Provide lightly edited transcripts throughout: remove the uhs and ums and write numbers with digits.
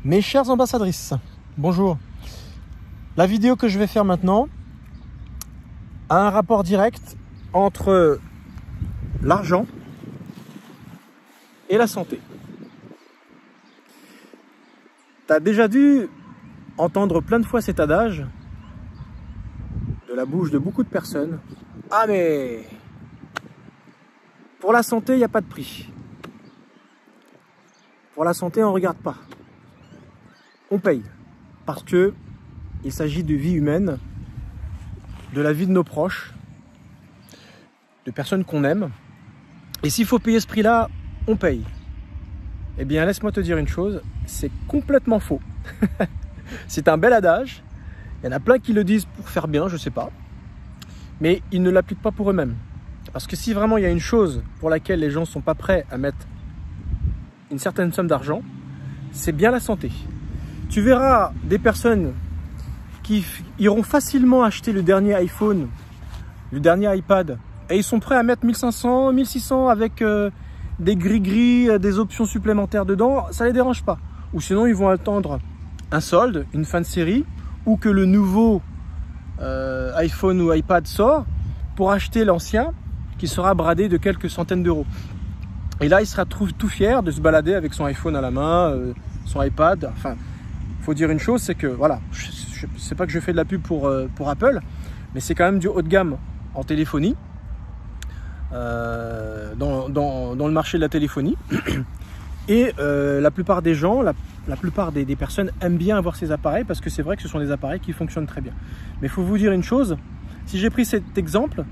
Mes chères ambassadrices, bonjour. La vidéo que je vais faire maintenant a un rapport direct entre l'argent et la santé. Tu as déjà dû entendre plein de fois cet adage de la bouche de beaucoup de personnes. Ah mais pour la santé, il n'y a pas de prix. Pour la santé, on ne regarde pas. On paye. Parce que il s'agit de vie humaine, de la vie de nos proches, de personnes qu'on aime. Et s'il faut payer ce prix-là, on paye. Eh bien, laisse-moi te dire une chose, c'est complètement faux. C'est un bel adage. Il y en a plein qui le disent pour faire bien, je ne sais pas. Mais ils ne l'appliquent pas pour eux-mêmes. Parce que si vraiment il y a une chose pour laquelle les gens ne sont pas prêts à mettre une certaine somme d'argent, c'est bien la santé. Tu verras des personnes qui iront facilement acheter le dernier iPhone, le dernier iPad, et ils sont prêts à mettre 1500, 1600 avec des gris-gris, des options supplémentaires dedans, ça les dérange pas. Ou sinon, ils vont attendre un solde, une fin de série, ou que le nouveau iPhone ou iPad sort pour acheter l'ancien qui sera bradé de quelques centaines d'euros. Et là, il sera tout fier de se balader avec son iPhone à la main, son iPad. Enfin, il faut dire une chose, c'est que, voilà, je ne sais pas que je fais de la pub pour Apple, mais c'est quand même du haut de gamme en téléphonie, dans le marché de la téléphonie. Et la plupart des gens, la plupart des personnes aiment bien avoir ces appareils parce que c'est vrai que ce sont des appareils qui fonctionnent très bien. Mais il faut vous dire une chose, si j'ai pris cet exemple,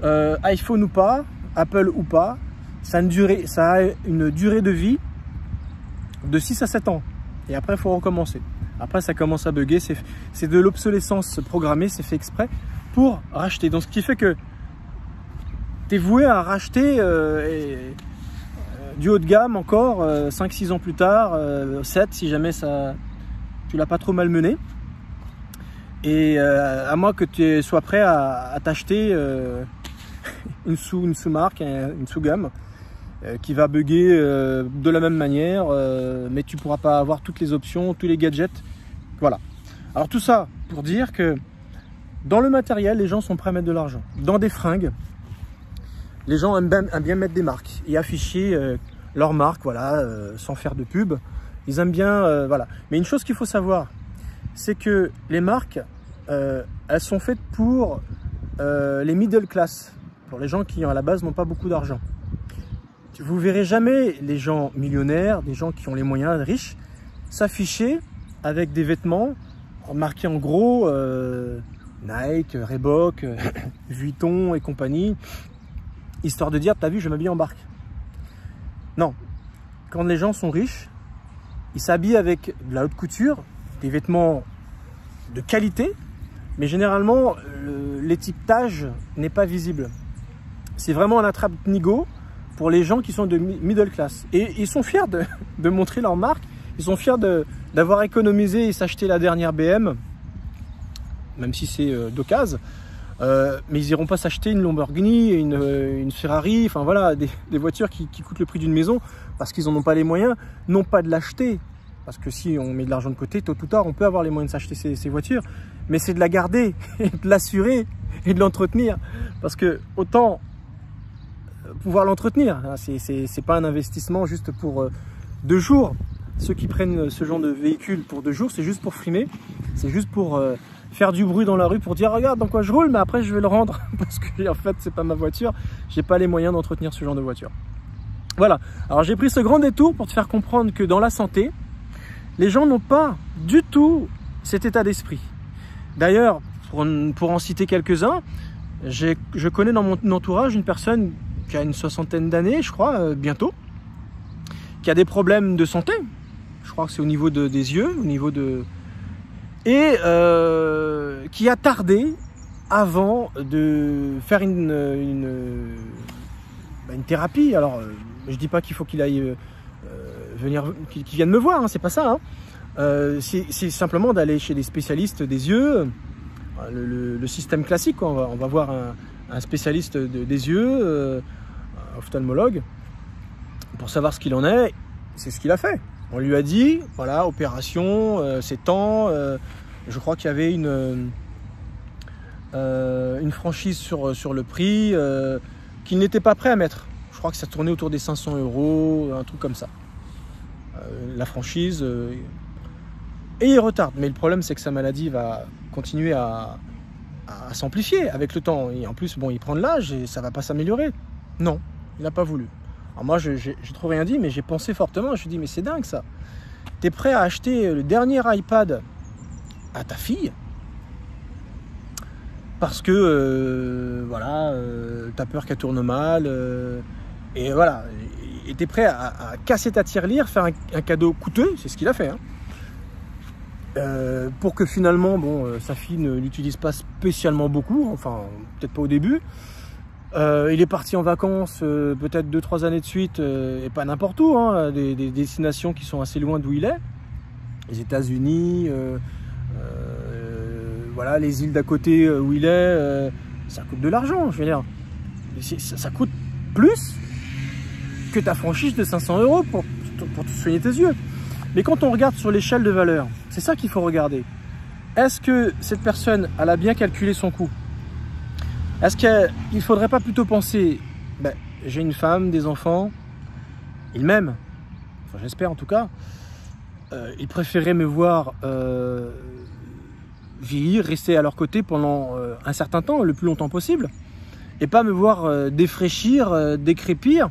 iPhone ou pas, Apple ou pas, ça a une durée de vie de 6 à 7 ans. Et après, il faut recommencer. Après, ça commence à bugger. C'est de l'obsolescence programmée, c'est fait exprès pour racheter. Donc, ce qui fait que tu es voué à racheter du haut de gamme encore 5-6 ans plus tard, 7 si jamais tu l'as pas trop malmené. Et à moins que tu sois prêt à t'acheter une sous-marque, une sous-gamme qui va bugger de la même manière, mais tu ne pourras pas avoir toutes les options, tous les gadgets. Voilà. Alors tout ça pour dire que dans le matériel, les gens sont prêts à mettre de l'argent. Dans des fringues, les gens aiment bien mettre des marques et afficher leur marque, voilà, sans faire de pub. Ils aiment bien, voilà. Mais une chose qu'il faut savoir, c'est que les marques, elles sont faites pour les middle class, pour les gens qui à la base n'ont pas beaucoup d'argent. Vous verrez jamais les gens millionnaires, des gens qui ont les moyens, riches, s'afficher avec des vêtements marqués en gros Nike, Reebok, Vuitton et compagnie, histoire de dire, t'as vu, je m'habille en marque. Non, quand les gens sont riches, ils s'habillent avec de la haute couture, des vêtements de qualité, mais généralement l'étiquetage n'est pas visible. C'est vraiment un attrape-nigo pour les gens qui sont de middle class. Et ils sont fiers de montrer leur marque, ils sont fiers d'avoir économisé et s'acheter la dernière BM, même si c'est d'occasion, mais ils n'iront pas s'acheter une Lamborghini, une Ferrari, enfin voilà, des voitures qui coûtent le prix d'une maison, parce qu'ils n'en ont pas les moyens, non pas de l'acheter, parce que si on met de l'argent de côté, tôt ou tard, on peut avoir les moyens de s'acheter ces voitures, mais c'est de la garder, et de l'assurer, et de l'entretenir, parce que autant pouvoir l'entretenir, hein, c'est pas un investissement juste pour 2 jours. Ceux qui prennent ce genre de véhicule pour 2 jours, c'est juste pour frimer, c'est juste pour faire du bruit dans la rue, pour dire regarde dans quoi je roule, mais après je vais le rendre parce que en fait c'est pas ma voiture, j'ai pas les moyens d'entretenir ce genre de voiture. Voilà, alors j'ai pris ce grand détour pour te faire comprendre que dans la santé, les gens n'ont pas du tout cet état d'esprit. D'ailleurs, pour en citer quelques-uns, je connais dans mon entourage une personne qui a une 60aine d'années, je crois, bientôt, qui a des problèmes de santé. Je crois que c'est au niveau des yeux, au niveau de... Et qui a tardé avant de faire une thérapie. Alors, je dis pas qu'il faut qu'il aille qu'il vienne me voir, hein, c'est pas ça. Hein. C'est simplement d'aller chez des spécialistes des yeux, le système classique, quoi. On va voir un spécialiste des yeux, ophtalmologue, pour savoir ce qu'il en est. C'est ce qu'il a fait. On lui a dit, voilà, opération, c'est tant. Je crois qu'il y avait une franchise sur le prix qu'il n'était pas prêt à mettre. Je crois que ça tournait autour des 500 €, un truc comme ça. La franchise. Et il retarde. Mais le problème, c'est que sa maladie va continuer à s'amplifier avec le temps. Et en plus, bon, il prend de l'âge et ça ne va pas s'améliorer. Non, il n'a pas voulu. Alors moi, j'ai trop rien dit, mais j'ai pensé fortement. Je me suis dit, mais c'est dingue ça. Tu es prêt à acheter le dernier iPad à ta fille parce que voilà, tu as peur qu'elle tourne mal et voilà, et tu es prêt à casser ta tirelire, faire un cadeau coûteux, c'est ce qu'il a fait, hein, pour que finalement bon, sa fille ne l'utilise pas spécialement beaucoup, enfin peut-être pas au début. Il est parti en vacances peut-être 2-3 années de suite et pas n'importe où, hein, des destinations qui sont assez loin d'où il est, les États-Unis, voilà, les îles d'à côté où il est, ça coûte de l'argent, je veux dire. Ça coûte plus que ta franchise de 500 € pour te soigner tes yeux. Mais quand on regarde sur l'échelle de valeur, c'est ça qu'il faut regarder. Est-ce que cette personne, elle a bien calculé son coût? Est-ce qu'il ne faudrait pas plutôt penser, ben, j'ai une femme, des enfants, il m'aime, enfin j'espère en tout cas, il préférait me voir vieillir, rester à leur côté pendant un certain temps, le plus longtemps possible, et pas me voir défraîchir, décrépir,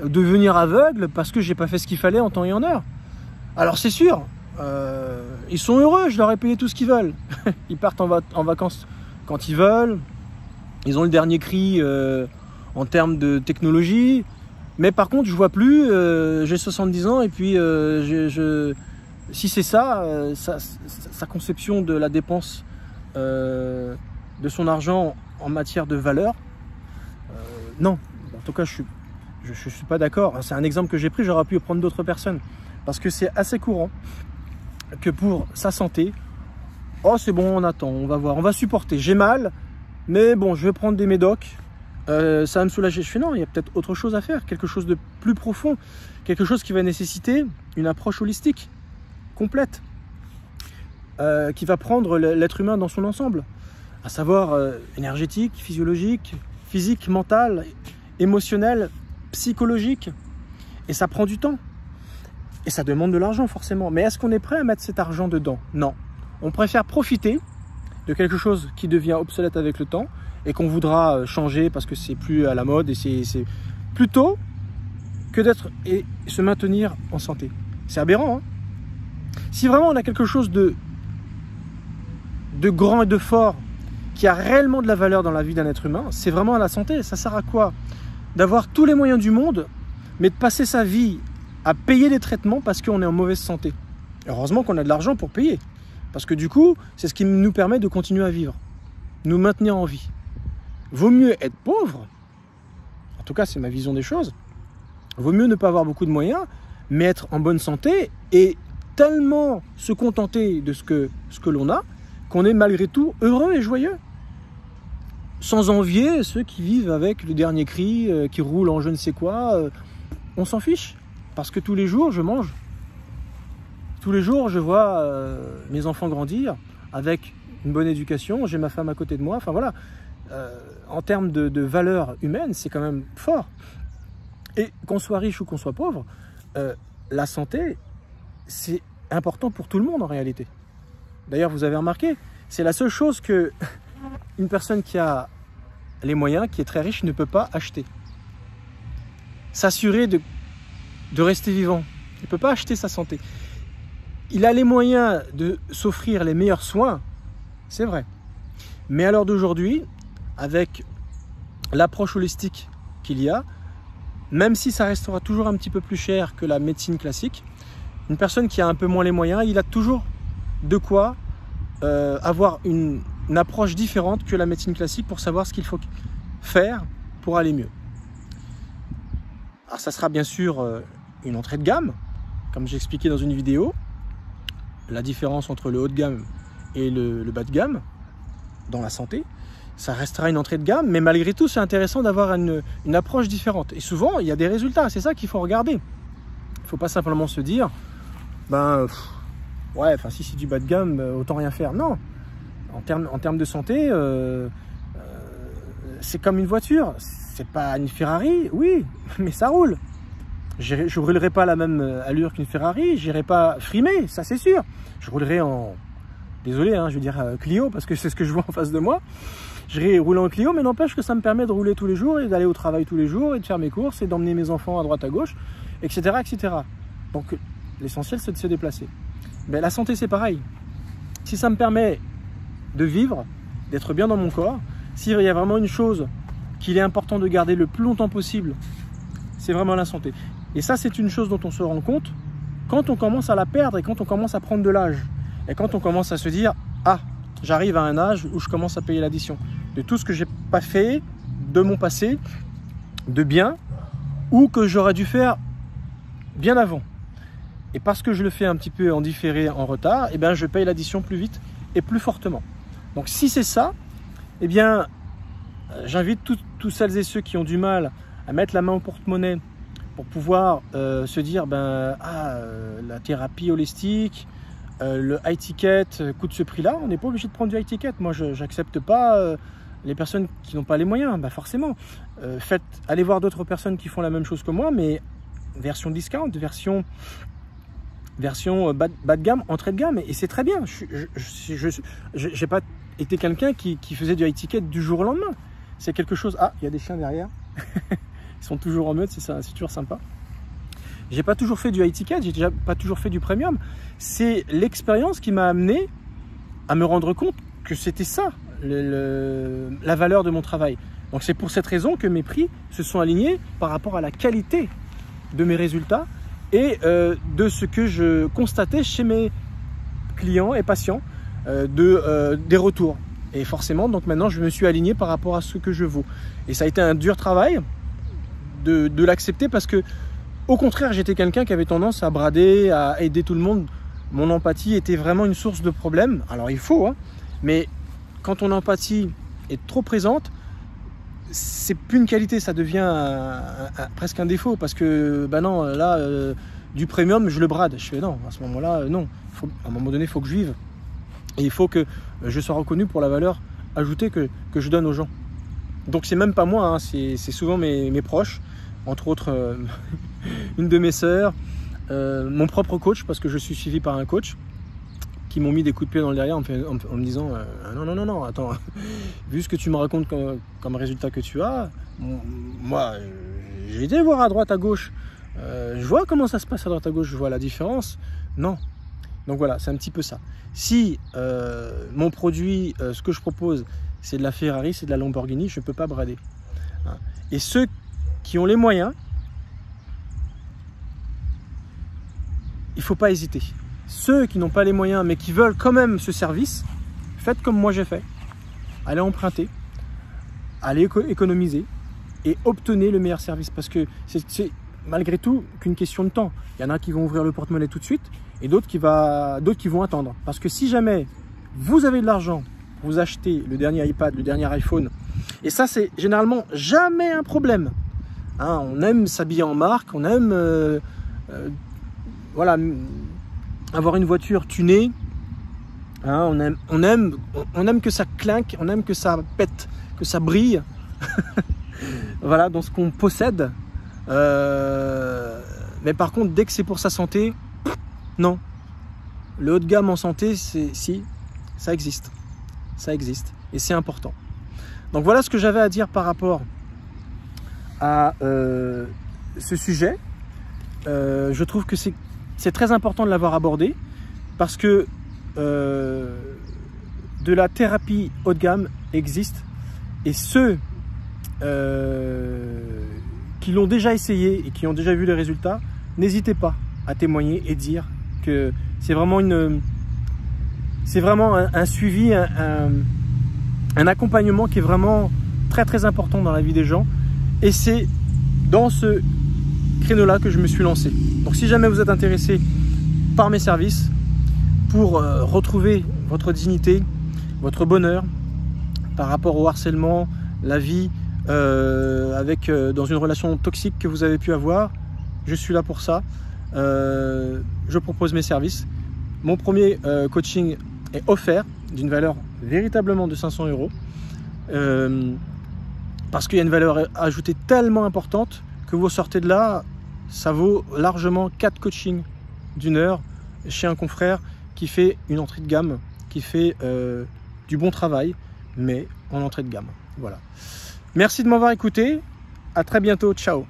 devenir aveugle parce que j'ai pas fait ce qu'il fallait en temps et en heure. Alors c'est sûr, ils sont heureux, je leur ai payé tout ce qu'ils veulent. Ils partent en vacances quand ils veulent, ils ont le dernier cri en termes de technologie, mais par contre je vois plus, j'ai 70 ans et puis si c'est ça, sa conception de la dépense de son argent en matière de valeur, non, en tout cas je suis pas d'accord. C'est un exemple que j'ai pris, j'aurais pu prendre d'autres personnes, parce que c'est assez courant que pour sa santé, oh c'est bon, on attend, on va voir, on va supporter, j'ai mal, mais bon je vais prendre des médocs, ça va me soulager. Je fais non, il y a peut-être autre chose à faire, quelque chose de plus profond, quelque chose qui va nécessiter une approche holistique, complète, qui va prendre l'être humain dans son ensemble, à savoir énergétique, physiologique, physique, mental, émotionnel, psychologique. Et ça prend du temps. Et ça demande de l'argent forcément. Mais est-ce qu'on est prêt à mettre cet argent dedans? Non. On préfère profiter de quelque chose qui devient obsolète avec le temps et qu'on voudra changer parce que c'est plus à la mode, et c'est plutôt que d'être et se maintenir en santé. C'est aberrant, hein? Si vraiment on a quelque chose de grand et de fort qui a réellement de la valeur dans la vie d'un être humain, c'est vraiment la santé. Ça sert à quoi d'avoir tous les moyens du monde, mais de passer sa vie à payer des traitements parce qu'on est en mauvaise santé? Heureusement qu'on a de l'argent pour payer, parce que du coup, c'est ce qui nous permet de continuer à vivre, nous maintenir en vie. Vaut mieux être pauvre, en tout cas c'est ma vision des choses, vaut mieux ne pas avoir beaucoup de moyens, mais être en bonne santé et tellement se contenter de ce que l'on a, qu'on est malgré tout heureux et joyeux. Sans envier ceux qui vivent avec le dernier cri, qui roulent en je ne sais quoi. On s'en fiche, parce que tous les jours je mange. Tous les jours je vois mes enfants grandir avec une bonne éducation, j'ai ma femme à côté de moi. Enfin voilà, en termes de valeur humaine, c'est quand même fort. Et qu'on soit riche ou qu'on soit pauvre, la santé, c'est important pour tout le monde en réalité. D'ailleurs, vous avez remarqué, c'est la seule chose que une personne qui a les moyens, qui est très riche, ne peut pas acheter. S'assurer de rester vivant. Il ne peut pas acheter sa santé. Il a les moyens de s'offrir les meilleurs soins, c'est vrai. Mais à l'heure d'aujourd'hui, avec l'approche holistique qu'il y a, même si ça restera toujours un petit peu plus cher que la médecine classique, une personne qui a un peu moins les moyens, il a toujours de quoi avoir une approche différente que la médecine classique pour savoir ce qu'il faut faire pour aller mieux. Alors ça sera bien sûr une entrée de gamme, comme j'ai expliqué dans une vidéo, la différence entre le haut de gamme et le bas de gamme dans la santé. Ça restera une entrée de gamme, mais malgré tout c'est intéressant d'avoir une approche différente. Et souvent il y a des résultats, c'est ça qu'il faut regarder. Il ne faut pas simplement se dire ben ouais, enfin si c'est du bas de gamme, autant rien faire. Non, en termes de santé, c'est comme une voiture. C'est pas une Ferrari, oui, mais ça roule. Je roulerai pas à la même allure qu'une Ferrari, j'irai pas frimer, ça c'est sûr. Je roulerai en, désolé, hein, je veux dire Clio, parce que c'est ce que je vois en face de moi. J'irai rouler en Clio, mais n'empêche que ça me permet de rouler tous les jours et d'aller au travail tous les jours et de faire mes courses et d'emmener mes enfants à droite à gauche, etc., etc. Donc l'essentiel c'est de se déplacer. Mais la santé c'est pareil. Si ça me permet de vivre, d'être bien dans mon corps, s'il y a vraiment une chose qu'il est important de garder le plus longtemps possible, c'est vraiment la santé. Et ça, c'est une chose dont on se rend compte quand on commence à la perdre et quand on commence à prendre de l'âge. Et quand on commence à se dire, ah, j'arrive à un âge où je commence à payer l'addition de tout ce que j'ai pas fait de mon passé, de bien, ou que j'aurais dû faire bien avant. Et parce que je le fais un petit peu en différé, en retard, eh bien, je paye l'addition plus vite et plus fortement. Donc si c'est ça, eh bien, j'invite tous celles et ceux qui ont du mal à mettre la main au porte-monnaie pour pouvoir se dire, la thérapie holistique, le high ticket coûte ce prix-là. On n'est pas obligé de prendre du high ticket. Moi, je n'accepte pas les personnes qui n'ont pas les moyens. Forcément, allez voir d'autres personnes qui font la même chose que moi, mais version discount, version bas de gamme, entrée de gamme, et c'est très bien. Je n'ai pas été quelqu'un qui faisait du high ticket du jour au lendemain. C'est quelque chose... Ah, il y a des chiens derrière. Ils sont toujours en meute, c'est toujours sympa. J'ai pas toujours fait du high ticket, j'ai déjà pas toujours fait du premium. C'est l'expérience qui m'a amené à me rendre compte que c'était ça, la valeur de mon travail. Donc c'est pour cette raison que mes prix se sont alignés par rapport à la qualité de mes résultats et de ce que je constatais chez mes clients et patients, des retours. Et forcément, donc maintenant, je me suis aligné par rapport à ce que je vaux. Et ça a été un dur travail de l'accepter parce que, au contraire, j'étais quelqu'un qui avait tendance à brader, à aider tout le monde. Mon empathie était vraiment une source de problème. Alors, il faut, hein, mais quand ton empathie est trop présente, c'est plus une qualité, ça devient presque un défaut parce que, non, là, du premium, je le brade. Je fais non, à ce moment-là, non. À un moment donné, il faut que je vive. Et il faut que je sois reconnu pour la valeur ajoutée que je donne aux gens. Donc c'est même pas moi, hein, c'est souvent mes proches, entre autres une de mes sœurs, mon propre coach, parce que je suis suivi par un coach, qui m'ont mis des coups de pied dans le derrière en me disant non, attends, vu ce que tu me racontes comme résultat que tu as, moi j'ai été voir à droite à gauche, je vois comment ça se passe à droite à gauche, je vois la différence. Non. Donc voilà, c'est un petit peu ça. Si mon produit, ce que je propose, c'est de la Ferrari, c'est de la Lamborghini, je ne peux pas brader. Et ceux qui ont les moyens, il ne faut pas hésiter. Ceux qui n'ont pas les moyens, mais qui veulent quand même ce service, faites comme moi j'ai fait. Allez emprunter, allez économiser et obtenez le meilleur service. Parce que c'est malgré tout qu'une question de temps. Il y en a qui vont ouvrir le porte-monnaie tout de suite et d'autres qui vont attendre. Parce que si jamais vous avez de l'argent, vous achetez le dernier iPad, le dernier iPhone, et ça c'est généralement jamais un problème. Hein, on aime s'habiller en marque, on aime voilà, avoir une voiture tunée, hein, on aime que ça clinque, on aime que ça pète, que ça brille. Voilà, dans ce qu'on possède. Mais par contre, dès que c'est pour sa santé, non. Le haut de gamme en santé, si, ça existe. Ça existe. Et c'est important. Donc voilà ce que j'avais à dire par rapport à ce sujet. Je trouve que c'est très important de l'avoir abordé parce que de la thérapie haut de gamme existe et ceux qui l'ont déjà essayé et qui ont déjà vu les résultats, n'hésitez pas à témoigner et dire que c'est vraiment un suivi, un accompagnement qui est vraiment très très important dans la vie des gens et c'est dans ce créneau-là que je me suis lancé. Donc si jamais vous êtes intéressé par mes services pour retrouver votre dignité, votre bonheur par rapport au harcèlement, la vie dans une relation toxique que vous avez pu avoir, je suis là pour ça. je propose mes services. Mon premier coaching est offert d'une valeur véritablement de 500 €. Parce qu'il y a une valeur ajoutée tellement importante que vous sortez de là, ça vaut largement 4 coachings d'1 heure chez un confrère qui fait une entrée de gamme, qui fait du bon travail, mais en entrée de gamme. Voilà. Merci de m'avoir écouté. À très bientôt. Ciao.